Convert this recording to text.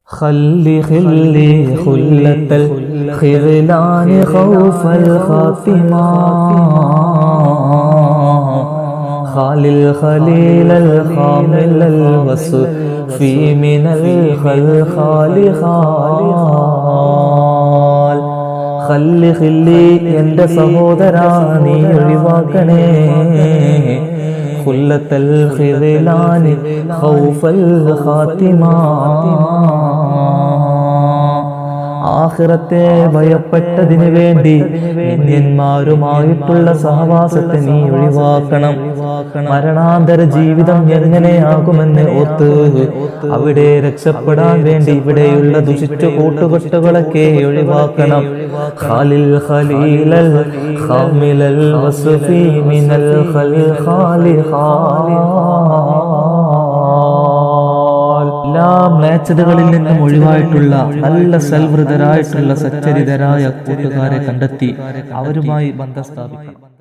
خلي خلة الخذلان خوف الخاتمة خالي الخليل الخامل الوصف من الخلخال خال خلي എന്റെ സഹോദരാ നീ ഒഴിവാക്കണേ ഖുല്ലത്തൽ ഖിദ്ലാനി ഖൗഫൽ ഖാതിമ ആഖിറത്തെ ഭയപ്പെട്ടതിനു വേണ്ടി നിന്യന്മാരുമായിട്ടുള്ള സഹവാസത്തെ നീ ഒഴിവാക്കണം. മരണാന്തര ജീവിതം എങ്ങനെയാകുമെന്ന് ഓർത്ത് അവിടെ രക്ഷപ്പെടാൻ വേണ്ടി ഇവിടെയുള്ള ദുഷിച്ച കൂട്ടുകെട്ടുകളൊക്കെ ഒഴിവാക്കണം. ഖാലിൽ ഖലീലൽ ഖാമിലൽ വസ്ഫി മിനൽ ഖൽഖാലി എല്ലാ മ്ലേച്ഛതകളിൽ നിന്നും ഒഴിവായിട്ടുള്ള നല്ല സൽവൃതരായിട്ടുള്ള സച്ചരിതരായ കൂട്ടുകാരെ കണ്ടെത്തി അവരുമായി ബന്ധം സ്ഥാപിക്കണം.